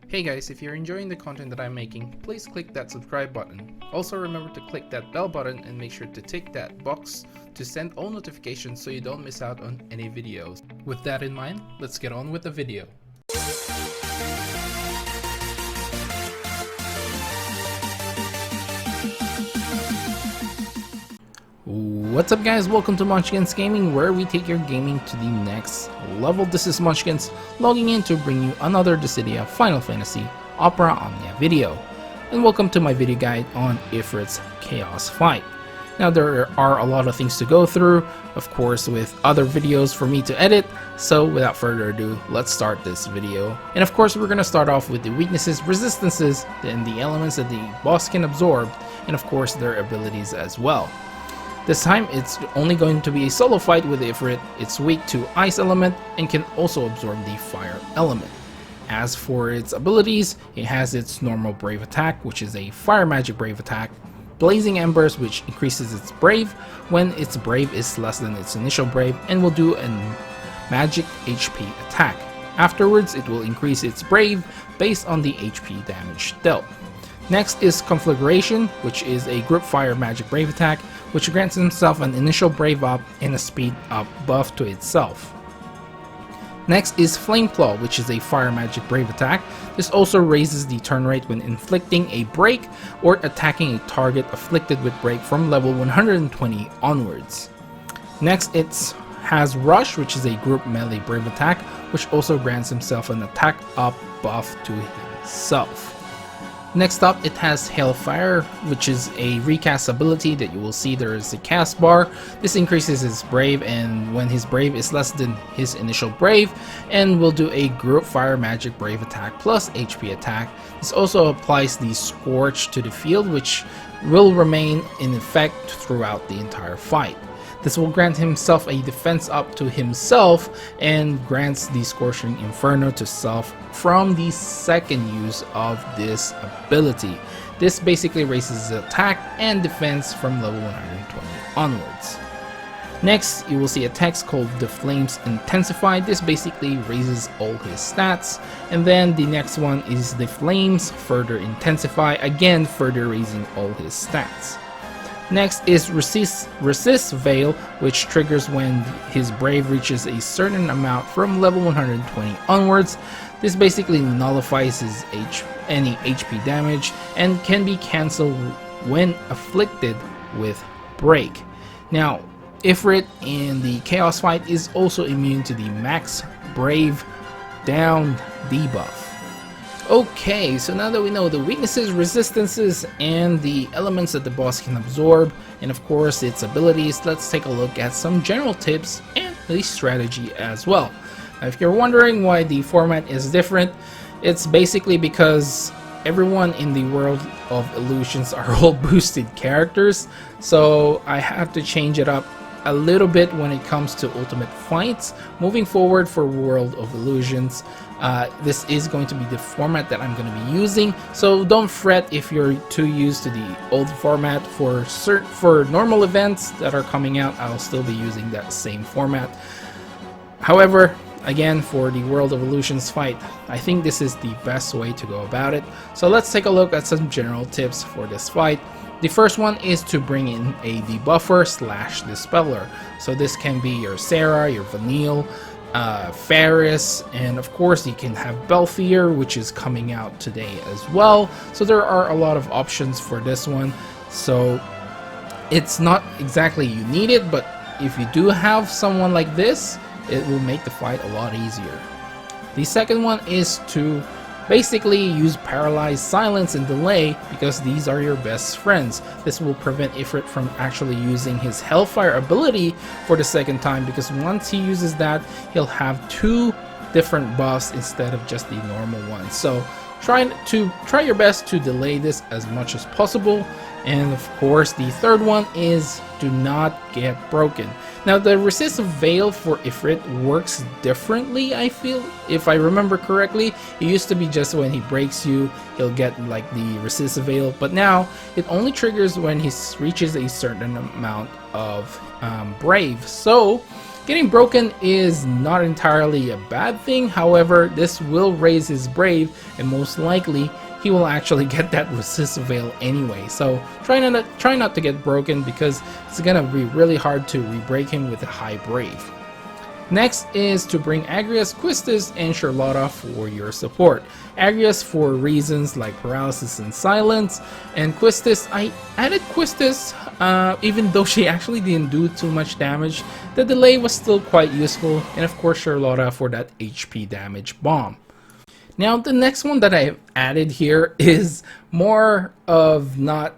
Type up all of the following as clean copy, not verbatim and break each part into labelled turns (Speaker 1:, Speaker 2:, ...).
Speaker 1: Hey guys, if you're enjoying the content that I'm making, please click that subscribe button. Also remember to click that bell button and make sure to tick that box to send all notifications so you don't miss out on any videos. With that in mind, let's get on with the video. What's up guys, welcome to Munchkins Gaming, where we take your gaming to the next level. This is Munchkins logging in to bring you another Dissidia Final Fantasy Opera Omnia video. And welcome to my video guide on Ifrit's Chaos Fight. Now there are a lot of things to go through, of course with other videos for me to edit, so without further ado, let's start this video. And of course we're going to start off with the weaknesses, resistances, and the elements that the boss can absorb, and of course their abilities as well. This time, it's only going to be a solo fight with Ifrit. It's weak to Ice element and can also absorb the Fire element. As for its abilities, it has its normal Brave attack, which is a Fire Magic Brave attack, Blazing Embers, which increases its Brave when its Brave is less than its initial Brave, and will do a Magic HP attack. Afterwards, it will increase its Brave based on the HP damage dealt. Next is Conflagration, which is a Group Fire Magic Brave attack, which grants himself an initial Brave up and a Speed up buff to itself. Next is Flame Claw, which is a Fire Magic Brave attack. This also raises the turn rate when inflicting a break or attacking a target afflicted with break from level 120 onwards. Next it has Rush, which is a Group Melee Brave attack, which also grants himself an attack up buff to himself. Next up, it has Hailfire, which is a recast ability that you will see there is a cast bar. This increases his Brave and when his Brave is less than his initial Brave, and will do a Group Fire Magic Brave attack plus HP attack. This also applies the Scorch to the field, which will remain in effect throughout the entire fight. This will grant himself a defense up to himself and grants the Scorching Inferno to self from the second use of this ability. This basically raises his attack and defense from level 120 onwards. Next, you will see a text called The Flames Intensify. This basically raises all his stats. And then the next one is The Flames Further Intensify, again further raising all his stats. Next is Resist Veil, which triggers when his Brave reaches a certain amount from level 120 onwards. This basically nullifies his any HP damage and can be cancelled when afflicted with Break. Now, Ifrit in the Chaos Fight is also immune to the Max Brave Down debuff. Okay, so now that we know the weaknesses, resistances, and the elements that the boss can absorb, and of course its abilities, let's take a look at some general tips and the strategy as well. Now, if you're wondering why the format is different, it's basically because everyone in the world of illusions are all boosted characters, so I have to change it up a little bit when it comes to ultimate fights. Moving forward for World of Illusions, this is going to be the format that I'm going to be using, so don't fret if you're too used to the old format. For normal events that are coming out, I'll still be using that same format. However, again, for the World of Illusions fight, I think this is the best way to go about it. So let's take a look at some general tips for this fight. The first one is to bring in a debuffer / dispeller. So this can be your Sarah, your Vanille, Ferris, and of course you can have Belfier, which is coming out today as well. So there are a lot of options for this one. So it's not exactly you need it, but if you do have someone like this, it will make the fight a lot easier. The second one is to basically use Paralyze, Silence, and Delay, because these are your best friends. This will prevent Ifrit from actually using his Hellfire ability for the second time, because once he uses that, he'll have two different buffs instead of just the normal one. So try your best to delay this as much as possible. And of course, the third one is do not get broken. Now, the Resist Veil for Ifrit works differently, I feel. If I remember correctly, it used to be just when he breaks you, he'll get like the Resist Veil, but now it only triggers when he reaches a certain amount of Brave. So Getting broken is not entirely a bad thing, however, this will raise his brave, and most likely he will actually get that resist veil anyway. So try not to get broken, because it's gonna be really hard to re-break him with a high brave. Next is to bring Agrias, Quistis, and Charlotta for your support. Agrias for reasons like paralysis and silence, and Quistis, I added Quistis even though she actually didn't do too much damage. The delay was still quite useful, and of course Charlotta for that HP damage bomb. Now the next one that I've added here is more of not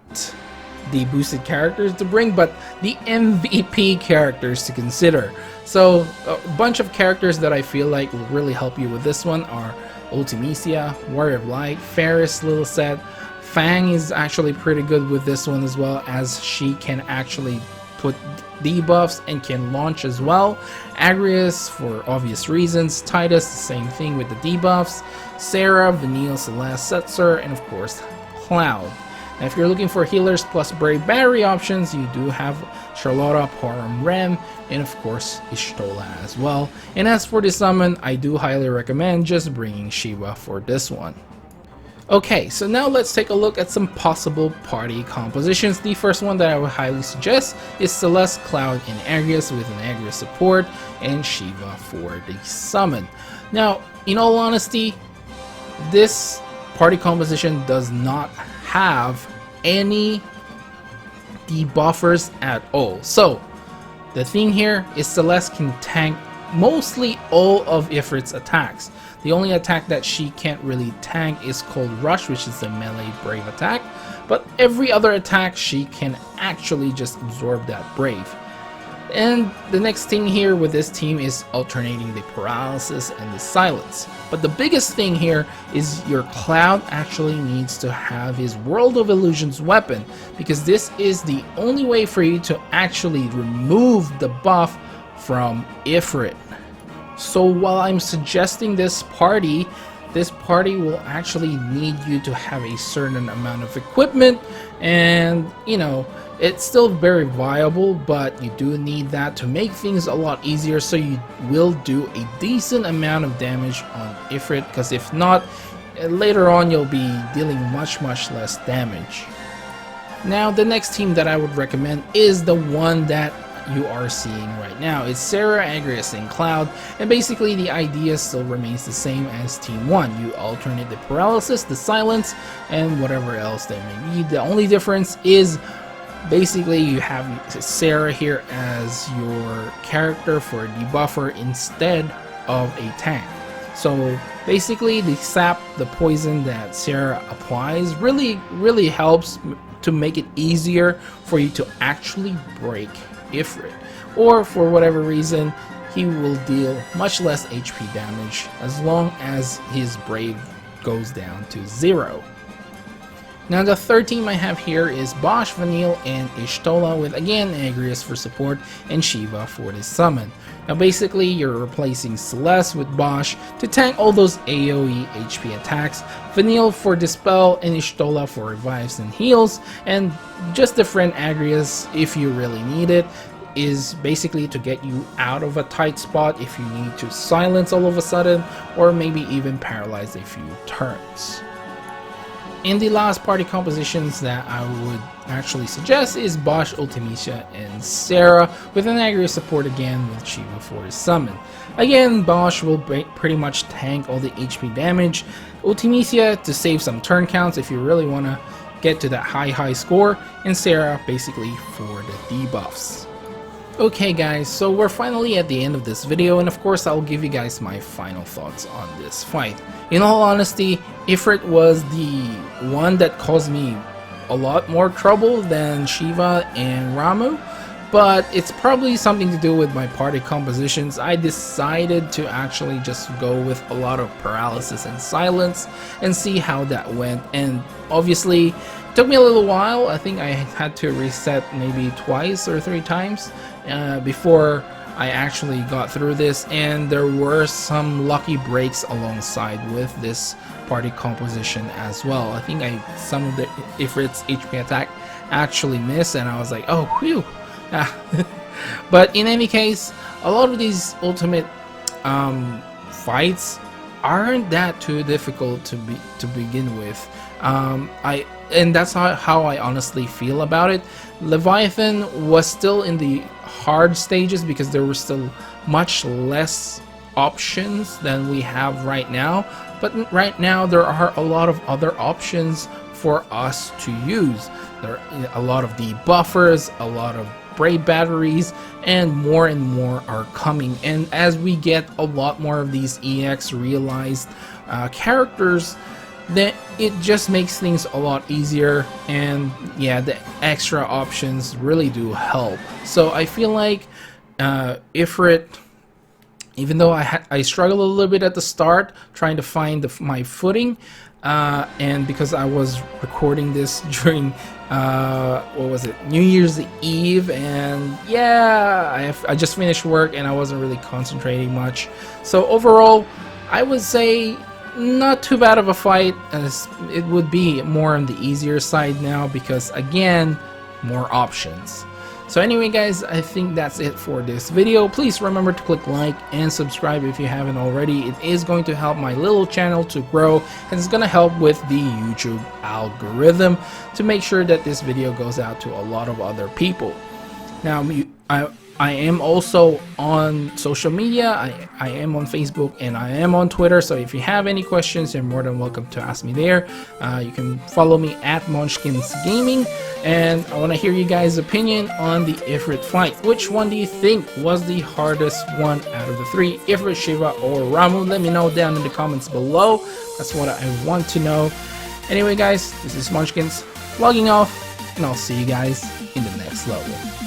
Speaker 1: the boosted characters to bring, but the MVP characters to consider. So a bunch of characters that I feel like will really help you with this one are Ultimecia, Warrior of Light, Ferris, Little Set. Fang is actually pretty good with this one as well, as she can actually put debuffs and can launch as well. Agrias for obvious reasons, Titus the same thing with the debuffs, Sarah, Vanille, Celeste, Setzer, and of course Cloud. Now, if you're looking for healers plus Brave Battery options, you do have Charlotta, Param, Rem, and of course Y'shtola as well. And as for the summon, I do highly recommend just bringing Shiva for this one. Okay, so now let's take a look at some possible party compositions. The first one that I would highly suggest is Celeste, Cloud, and Agrias with an Agrias support, and Shiva for the summon. Now, in all honesty, this party composition does not have any debuffers at all. So the thing here is Celeste can tank mostly all of Ifrit's attacks. The only attack that she can't really tank is called Rush, which is a melee brave attack, but every other attack she can actually just absorb that brave. And the next thing here with this team is alternating the paralysis and the silence. But the biggest thing here is your Cloud actually needs to have his World of Illusions weapon, because this is the only way for you to actually remove the buff from Ifrit. So while I'm suggesting this party will actually need you to have a certain amount of equipment, and you know, it's still very viable, but you do need that to make things a lot easier, so you will do a decent amount of damage on Ifrit, because if not, later on you'll be dealing much less damage. Now the next team that I would recommend is the one that you are seeing right now. It's Sarah, Agrias, and Cloud, and basically the idea still remains the same as Team 1. You alternate the paralysis, the silence, and whatever else there may be. The only difference is basically you have Sarah here as your character for a debuffer instead of a tank. So basically the sap, the poison that Sarah applies really helps to make it easier for you to actually break Ifrit, or for whatever reason he will deal much less HP damage as long as his brave goes down to 0. Now the third team I have here is Bosch, Vanille, and Y'shtola with again Agrias for support and Shiva for the summon. Now basically you're replacing Celeste with Bosch to tank all those AoE HP attacks, Vanille for Dispel, and Y'shtola for revives and heals, and just different Agrias if you really need it is basically to get you out of a tight spot if you need to silence all of a sudden, or maybe even paralyze a few turns. And the last party compositions that I would actually suggest is Bosch, Ultimecia, and Sarah with an Agrias support again with Shiva for his summon. Again, Bosch will pretty much tank all the HP damage, Ultimecia to save some turn counts if you really want to get to that high score, and Sarah basically for the debuffs. Okay guys, so we're finally at the end of this video, and of course I'll give you guys my final thoughts on this fight. In all honesty, Ifrit was the one that caused me a lot more trouble than Shiva and Ramuh, but it's probably something to do with my party compositions. I decided to actually just go with a lot of paralysis and silence and see how that went, and obviously it took me a little while. I think I had to reset maybe twice or 3 times before I actually got through this, and there were some lucky breaks alongside with this party composition as well. I think some of the Ifrit's HP attack actually missed, and I was like, oh whew. But in any case, a lot of these ultimate fights aren't that too difficult to begin with. And that's how I honestly feel about it. Leviathan was still in the hard stages because there were still much less options than we have right now. But right now there are a lot of other options for us to use. There are a lot of debuffers, a lot of brave batteries, and more are coming. And as we get a lot more of these EX realized characters, then it just makes things a lot easier. And yeah, the extra options really do help. So I feel like Ifrit, even though I struggled a little bit at the start trying to find my footing, and because I was recording this during what was it, New Year's Eve, and yeah, I just finished work and I wasn't really concentrating much. So overall, I would say not too bad of a fight, as it would be more on the easier side now because again, more options. So anyway guys, I think that's it for this video. Please remember to click like and subscribe if you haven't already. It is going to help my little channel to grow, and it's going to help with the YouTube algorithm to make sure that this video goes out to a lot of other people. Now I am also on social media. I am on Facebook and I am on Twitter, so if you have any questions, you're more than welcome to ask me there. You can follow me at Munchkins Gaming, and I want to hear you guys' opinion on the Ifrit fight. Which one do you think was the hardest one out of the three? Ifrit, Shiva, or Ramu? Let me know down in the comments below. That's what I want to know. Anyway guys, this is Munchkins logging off, and I'll see you guys in the next level.